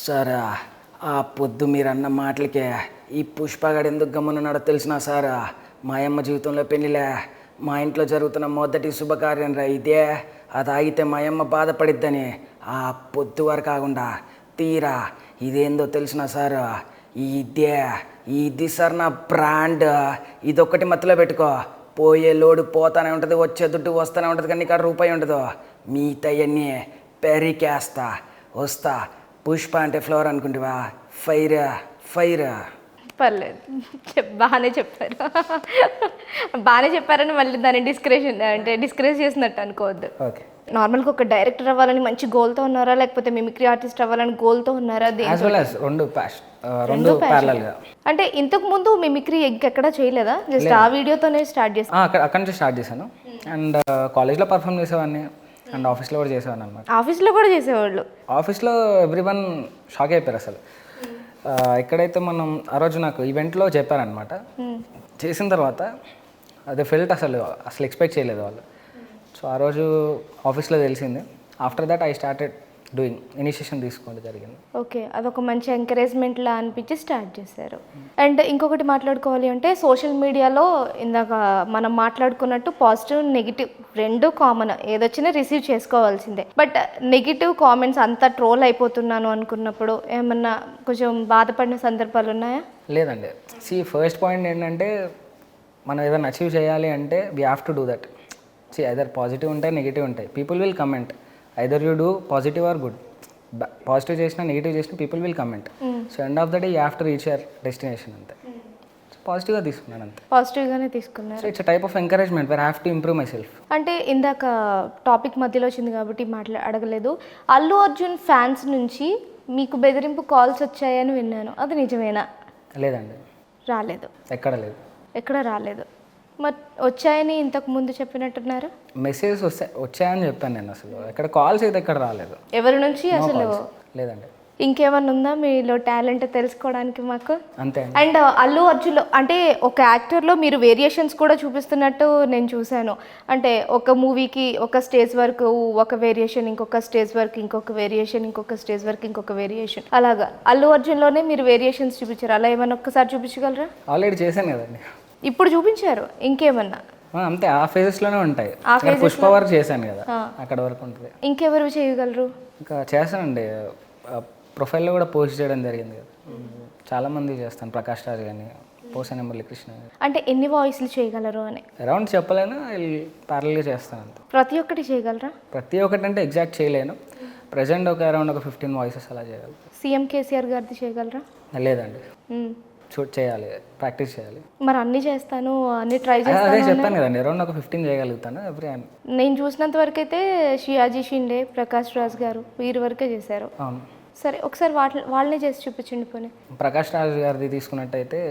Sir ఆ పొద్దు మీరు అన్న మాటలకే ఈ పుష్పగాడు ఎందుకు గమ్మునున్నాడో తెలిసినా సార్ మా అమ్మ జీవితంలో పెళ్ళిలే మా ఇంట్లో జరుగుతున్న మొదటి శుభకార్యం రా ఇదే. అది ఆగితే మా అమ్మ బాధపడిద్దని ఆ పొద్దు వరకు కాకుండా తీరా ఇదేందో తెలిసినా సార్ ఇది సార్ నా బ్రాండ్. ఇదొక్కటి మత్తులో పెట్టుకో. పోయే లోడు పోతానే ఉంటుంది, వచ్చే దుడ్డు వస్తూనే ఉంటుంది, కానీ ఇక్కడ రూపాయి ఉండదు. మిగతాయన్నీ పెరికేస్తా వస్తా. పుష్ప అంటే ఫ్లవర్ అనుకుంటావా? Fire fire. పర్లేదు, బాగానే చెప్పారు. బాగానే చెప్పారని మళ్ళీ దాన్ని డిస్కరేజ్ చేసినట్టు అనుకోవద్దు. ఓకే. నార్మల్గా ఒక డైరెక్టర్ అవ్వాలని మంచి గోల్తో ఉన్నారా, లేకపోతే మిమిక్రీ ఆర్టిస్ట్ అవ్వాలని గోల్తో ఉన్నారా? రెండు ప్యారలల్గా. అంటే ఇంతకు ముందు మిమిక్రీ ఇంకెక్కడా చేయలేదా? జస్ట్ ఆ వీడియోతోనే స్టార్ట్ చేస్తాను. అక్కడ నుంచి స్టార్ట్ చేశాను. అండ్ కాలేజ్లో పర్ఫామ్ చేసేవాడిని అండ్ ఆఫీస్లో కూడా చేసేవాడిని అనమాట. ఆఫీస్లో కూడా చేసేవాళ్ళు? ఆఫీస్లో ఎవ్రీవన్ షాక్ అయిపోయారు అసలు. ఎక్కడైతే మనం ఆ రోజు నాకు ఈవెంట్లో చెప్పారనమాట. చేసిన తర్వాత అదే ఫెల్ట్ అసలు ఎక్స్పెక్ట్ చేయలేదు వాళ్ళు. సో ఆ రోజు ఆఫీస్లో తెలిసింది. After that I started doing, initiation తీసుకోవడం జరిగింది. ఓకే, అదొక మంచి ఎంకరేజ్మెంట్లా అనిపించి స్టార్ట్ చేశారు. అండ్ ఇంకొకటి మాట్లాడుకోవాలి అంటే సోషల్ మీడియాలో ఇందాక మనం మాట్లాడుకున్నట్టు పాజిటివ్ నెగిటివ్ రెండు కామన్, ఏదొచ్చినా రిసీవ్ చేసుకోవాల్సిందే. బట్ నెగిటివ్ కామెంట్స్ అంతా ట్రోల్ అయిపోతున్నాను అనుకున్నప్పుడు ఏమన్నా కొంచెం బాధపడిన సందర్భాలు ఉన్నాయా? లేదండి. ఫస్ట్ పాయింట్ ఏంటంటే మనం ఏదైనా అచీవ్ చేయాలి అంటే we have to do that. Either positive ఉంటాయి, నెగిటివ్ ఉంటాయి. People will comment. Either you do positive or good. Positive చేసినా నెగిటివ్ చేసినా people will comment. So end of the day you have to reach your destination అంతే. So పాజిటివ్గా తీసుకున్నాను అంతే. పాజిటివ్గానే తీసుకున్నారు. So it's type of encouragement where have to improve my self. అంటే ఇందాక టాపిక్ మధ్యలో వచ్చింది కాబట్టి అడగలేదు. అల్లు అర్జున్ ఫ్యాన్స్ నుంచి మీకు బెదిరింపు కాల్స్ వచ్చాయని విన్నాను, అది నిజమేనా? లేదండి, రాలేదు. ఎక్కడ రాలేదు. మరి వచ్చాయని ఇంతకు ముందు చెప్పినట్టున్నారు. మెసేజెస్ వచ్చాయని చెప్పాను నేను. అసలు ఎక్కడ కాల్స్ అయితే ఎక్కడ రాలేదు. ఎవరి నుంచి అసలు? లేదండి. ఇంకేమన్నా ఉందా మీలో టాలెంట్ తెలుసుకోవడానికి మాకు? అంతే. అండ్ అల్లు అర్జున్లో అంటే ఒక యాక్టర్లో మీరు వేరియేషన్స్ కూడా చూపిస్తున్నట్టు నేను చూశాను. అంటే ఒక మూవీకి ఒక స్టేజ్ వరకు ఒక వేరియేషన్, ఇంకొక స్టేజ్ వరకు ఇంకొక వేరియేషన్, ఇంకొక స్టేజ్ వరకు ఇంకొక వేరియేషన్, అలాగా అల్లు అర్జున్లోనే మీరు వేరియేషన్స్ చూపించారు. అలా ఏమన్నా ఒక్కసారి చూపించగలరా? ఆల్రెడీ చేశాను కదండి. ఇప్పుడు చూపించారు, ఇంకేమన్నా? అంతే, ఆ ఫేజెస్లోనే ఉంటాయి. పుష్ప వరకు చేశాను కదా, అక్కడ వరకు ఉంటుంది. ఇంకెవరు చేయగలరు? ఇంకా చేశానండి. ప్రొఫైల్లో కూడా పోస్ట్ చేయడం జరిగింది కదా, చాలామంది చేస్తాను. ప్రకాష్ రాజ్ కానీ, పోసాని మురళీకృష్ణ. అంటే ఎన్ని వాయిస్లు చేయగలరు అని? అరౌండ్ చెప్పలేను, ప్యారల్గా చేస్తాను అంతే. ప్రతి ఒక్కటి చేయగలరా? ప్రతి ఒక్కటి అంటే ఎగ్జాక్ట్ చేయలేను. ప్రజెంట్ అరౌండ్ 15 వాయిసెస్ అలా చేయగలను. సీఎం కేసీఆర్ గారిది చేయగలరా? లేదండి, చేయాలి, ప్రాక్టీస్ చేయాలి. మరి అన్నీ చేస్తాను, అన్ని ట్రై చేస్తాను. అదే చెప్పాను కదండి, అరౌండ్ 15 చేయగలుగుతాను. నేను చూసినంత వరకు అయితే షియాజీ షిండే, ప్రకాష్ రాజ్ గారు వీరి వరకే చేశారు. అవును. సరే, ఒకసారి వాళ్ళనే చేసి చూపించండి పోనీ. ప్రకాష్ రాజ్ గారిది తీసుకున్నట్టయితే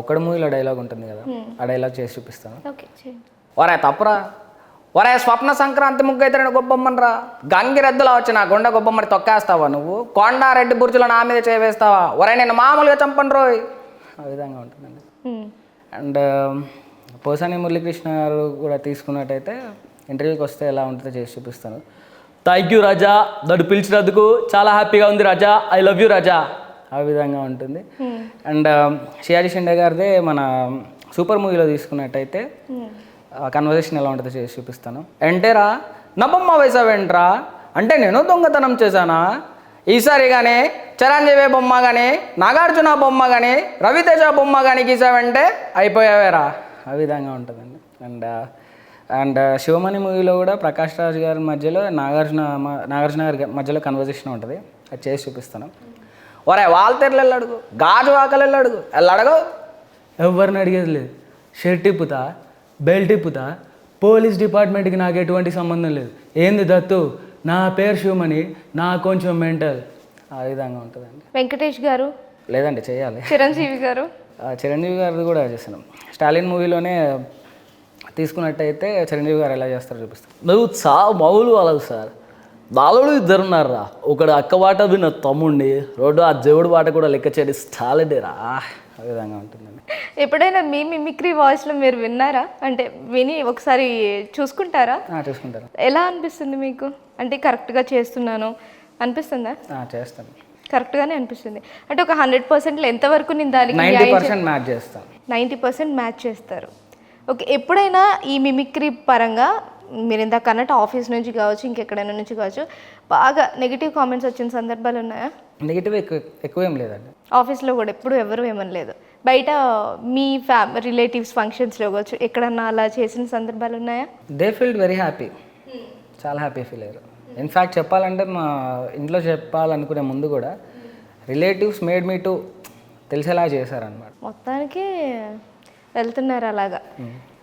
ఒక్కడి మూవీలో డైలాగ్ ఉంటుంది కదా, ఆ డైలాగ్ చేసి చూపిస్తాను. ఓకే, చేయండి. ఒరే తప్పురా, ఒరే స్వప్న సంక్రాంతి ముగ్గు అయితే నేను గొప్పమ్మనరా, గంగిరెద్దులా వచ్చి నా గుండె గొప్పమ్మని తొక్కేస్తావా నువ్వు, కొండారెడ్డి బుర్జులో నా మీద చేవేస్తావా, ఒరే నేను మామూలుగా చంపను రోయ్, ఆ విధంగా ఉంటుందండి. అండ్ పోసాని మురళీకృష్ణ గారు కూడా తీసుకున్నట్టయితే ఇంటర్వ్యూకి వస్తే ఎలా ఉంటుందో చేసి చూపిస్తాను. థ్యాంక్ యూ రాజా, నన్ను పిలిచినందుకు చాలా హ్యాపీగా ఉంది రాజా, ఐ లవ్ యూ రాజా, ఆ విధంగా ఉంటుంది. అండ్ షియాజీ షిండే గారిదే మన సూపర్ మూవీలో తీసుకున్నట్టయితే కన్వర్జేషన్ ఎలా ఉంటుందో చేసి చూపిస్తాను. ఎంటేరా నా బొమ్మ వేసావేంట్రా అంటే నేను దొంగతనం చేశానా, ఈసారి కానీ చిరంజీవి బొమ్మ కానీ, నాగార్జున బొమ్మ కానీ, రవితేజ బొమ్మ కానీ గీసావంటే అయిపోయావేరా, ఆ విధంగా ఉంటుందండి. అండ్ శివమణి మూవీలో కూడా ప్రకాష్ రాజ్ గారి మధ్యలో నాగార్జున గారి మధ్యలో కన్వర్జేషన్ ఉంటుంది, అది చేసి చూపిస్తాను. ఒరే వాల్తెర్లు వెళ్ళడుగు, గాజు వాకలు వెళ్ళడుగు, వెళ్ళడగు, ఎవరిని అడిగేది లేదు. షర్ట్ ఇప్పుతా, బెల్ట్ ఇప్పుతా, పోలీస్ డిపార్ట్మెంట్కి నాకు ఎటువంటి సంబంధం లేదు. ఏంది దత్తు, నా పేరు శివమణి, నా కొంచెం మెంటల్, ఆ విధంగా ఉంటుందండి. వెంకటేష్ గారు? లేదండి, చేయాలి. చిరంజీవి గారు? చిరంజీవి గారిది కూడా చేస్తున్నాం. స్టాలిన్ మూవీలోనే తీసుకున్నట్టయితే చిరంజీవి గారు ఎలా చేస్తారో చూపిస్తాను. నువ్వు మామూలు వాళ్ళవు సార్, వాళ్ళు ఇద్దరున్నారా, ఒకడు అక్క బాట విన్న తమ్ముడిని, రోడ్డు ఆ దేవుడి బాట కూడా లెక్క చేయడం స్టాలిడేరా, ఆ విధంగా ఉంటుందండి. ఎప్పుడైనా మీ మిమిక్రీ వాయిస్లో మీరు విన్నారా? అంటే విని ఒకసారి చూసుకుంటారా? చూసుకుంటారు. ఎలా అనిపిస్తుంది మీకు? అంటే కరెక్ట్గా చేస్తున్నాను అనిపిస్తుందా? చేస్తాను. కరెక్ట్గానే అనిపిస్తుంది. అంటే ఒక 100%లో ఎంతవరకు నేను దానికి 90% మ్యాచ్ చేస్తాను. 90% మ్యాచ్ చేస్తారు. ఓకే, ఎప్పుడైనా ఈ మిమిక్రీ పరంగా మీరు ఇందాక అన్నట్టు ఆఫీస్ నుంచి కావచ్చు, ఇంకెక్కడైనా నుంచి కావచ్చు, బాగా నెగిటివ్ కామెంట్స్ వచ్చిన సందర్భాలు ఉన్నాయా? నెగిటివ్ ఎక్కువ ఏం లేదండి. ఆఫీస్లో కూడా ఎప్పుడు ఎవరు ఏమనలేదు. బయట మీ రిలేటివ్స్ ఫంక్షన్స్లో కావచ్చు, ఎక్కడన్నా అలా చేసిన సందర్భాలు ఉన్నాయా? దే ఫీల్డ్ వెరీ హ్యాపీ, చాలా హ్యాపీ ఫీల్ అయ్యారు. ఇన్ఫ్యాక్ట్ చెప్పాలంటే మా ఇంట్లో చెప్పాలనుకునే ముందు కూడా రిలేటివ్స్ మేడ్ మీ టు తెలిసేలా చేశారనమాట. మొత్తానికి వెళ్తున్నారు అలాగా.